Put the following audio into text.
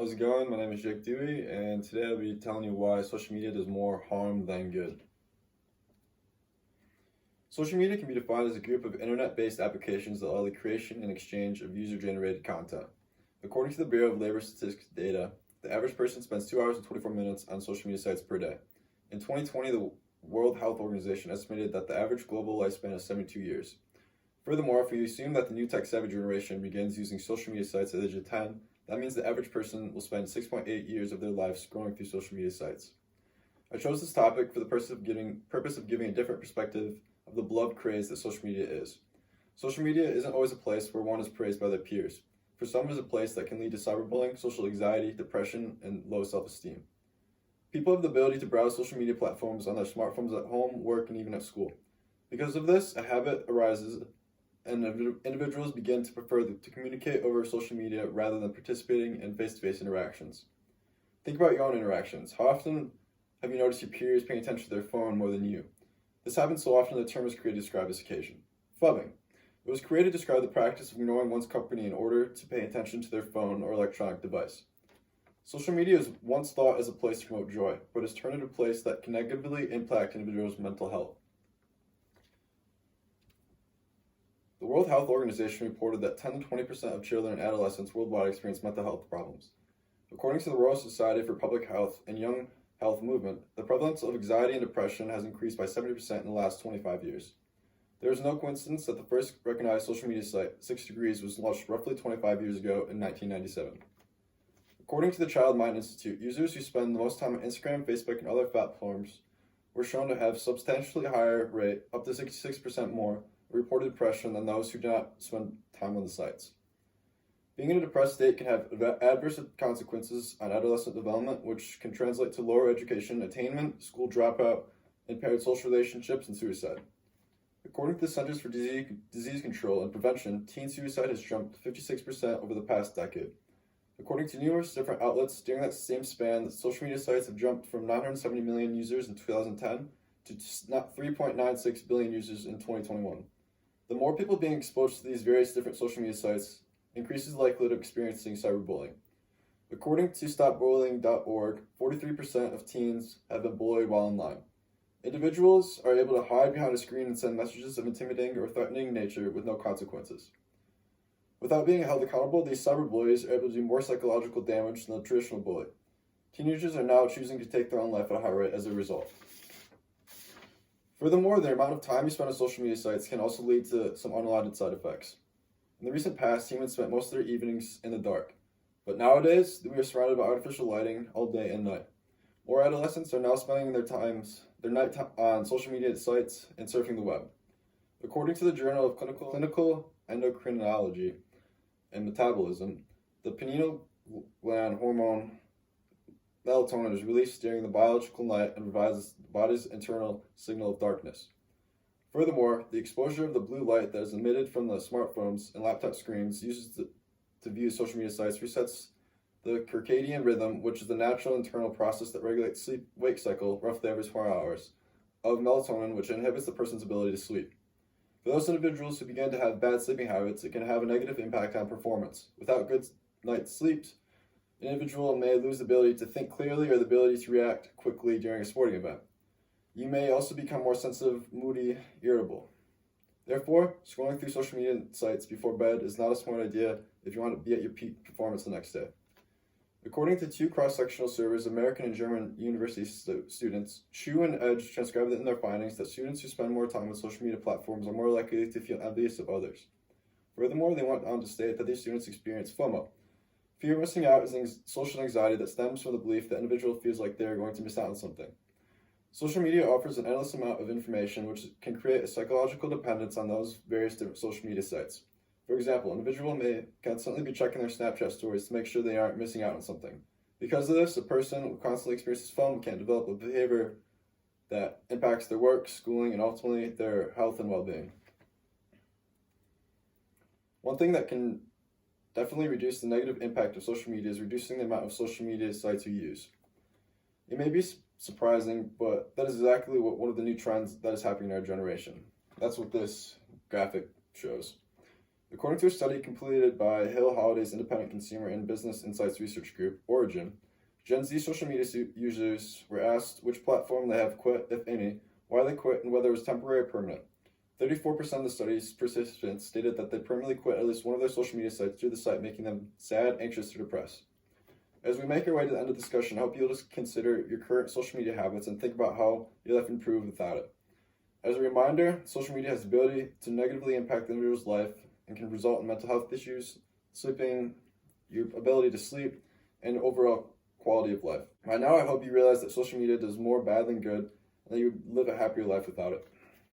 How's it going? My name is Jake Dewey, and today I'll be telling you why social media does more harm than good. Social media can be defined as a group of internet-based applications that allow the creation and exchange of user-generated content. According to the Bureau of Labor Statistics data, the average person spends 2 hours and 24 minutes on social media sites per day. In 2020, the World Health Organization estimated that the average global lifespan is 72 years. Furthermore, if we assume that the new tech-savvy generation begins using social media sites at the age of 10, that means the average person will spend 6.8 years of their life scrolling through social media sites. I chose this topic for the purpose of giving a different perspective of the beloved craze that social media is. Social media isn't always a place where one is praised by their peers. For some, it is a place that can lead to cyberbullying, social anxiety, depression, and low self-esteem. People have the ability to browse social media platforms on their smartphones at home, work, and even at school. Because of this, a habit arises and individuals begin to prefer to communicate over social media rather than participating in face-to-face interactions. Think about your own interactions. How often have you noticed your peers paying attention to their phone more than you? This happens so often that the term was created to describe this occasion. Phubbing. It was created to describe the practice of ignoring one's company in order to pay attention to their phone or electronic device. Social media was once thought as a place to promote joy, but has turned into a place that can negatively impact individuals' mental health. The World Health Organization reported that 10 to 20% of children and adolescents worldwide experience mental health problems. According to the Royal Society for Public Health and Young Health Movement, the prevalence of anxiety and depression has increased by 70% in the last 25 years. There is no coincidence that the first recognized social media site, 6 Degrees, was launched roughly 25 years ago in 1997. According to the Child Mind Institute, users who spend the most time on Instagram, Facebook, and other platforms were shown to have substantially higher rate, up to 66% more, reported depression than those who do not spend time on the sites. Being in a depressed state can have adverse consequences on adolescent development, which can translate to lower education attainment, school dropout, impaired social relationships, and suicide. According to the Centers for Disease Control and Prevention, teen suicide has jumped 56% over the past decade. According to numerous different outlets, during that same span, the social media sites have jumped from 970 million users in 2010 to 3.96 billion users in 2021. The more people being exposed to these various different social media sites increases the likelihood of experiencing cyberbullying. According to StopBullying.org, 43% of teens have been bullied while online. Individuals are able to hide behind a screen and send messages of intimidating or threatening nature with no consequences. Without being held accountable, these cyberbullies are able to do more psychological damage than the traditional bully. Teenagers are now choosing to take their own life at a high rate as a result. Furthermore, the amount of time you spend on social media sites can also lead to some unwanted side effects. In the recent past, humans spent most of their evenings in the dark. But nowadays, we are surrounded by artificial lighting all day and night. More adolescents are now spending their night on social media sites and surfing the web. According to the Journal of Clinical Endocrinology and Metabolism, the pineal gland hormone melatonin is released during the biological night and provides the body's internal signal of darkness. Furthermore, the exposure of the blue light that is emitted from the smartphones and laptop screens used to view social media sites resets the circadian rhythm, which is the natural internal process that regulates sleep-wake cycle, roughly every 4 hours, of melatonin, which inhibits the person's ability to sleep. For those individuals who begin to have bad sleeping habits, it can have a negative impact on performance. Without good night's sleep, an individual may lose the ability to think clearly or the ability to react quickly during a sporting event. You may also become more sensitive, moody, irritable. Therefore, scrolling through social media sites before bed is not a smart idea if you want to be at your peak performance the next day. According to 2 cross-sectional surveys of American and German university students, Chu and Edge transcribed in their findings that students who spend more time on social media platforms are more likely to feel envious of others. Furthermore, they went on to state that these students experience FOMO. Fear of missing out is social anxiety that stems from the belief that an individual feels like they are going to miss out on something. Social media offers an endless amount of information which can create a psychological dependence on those various different social media sites. For example, an individual may constantly be checking their Snapchat stories to make sure they aren't missing out on something. Because of this, a person who constantly experiences FOMO can develop a behavior that impacts their work, schooling, and ultimately their health and well-being. One thing that can definitely reduce the negative impact of social media is reducing the amount of social media sites you use. It may be surprising, but that is exactly one of the new trends that is happening in our generation. That's what this graphic shows. According to a study completed by Hill Holliday's independent consumer and business insights research group, Origin, Gen Z social media users were asked which platform they have quit, if any, why they quit, and whether it was temporary or permanent. 34% of the study's participants stated that they permanently quit at least one of their social media sites due to the site making them sad, anxious, or depressed. As we make our way to the end of the discussion, I hope you'll just consider your current social media habits and think about how your life improved without it. As a reminder, social media has the ability to negatively impact the individual's life and can result in mental health issues, sleeping, your ability to sleep, and overall quality of life. By now, I hope you realize that social media does more bad than good and that you live a happier life without it.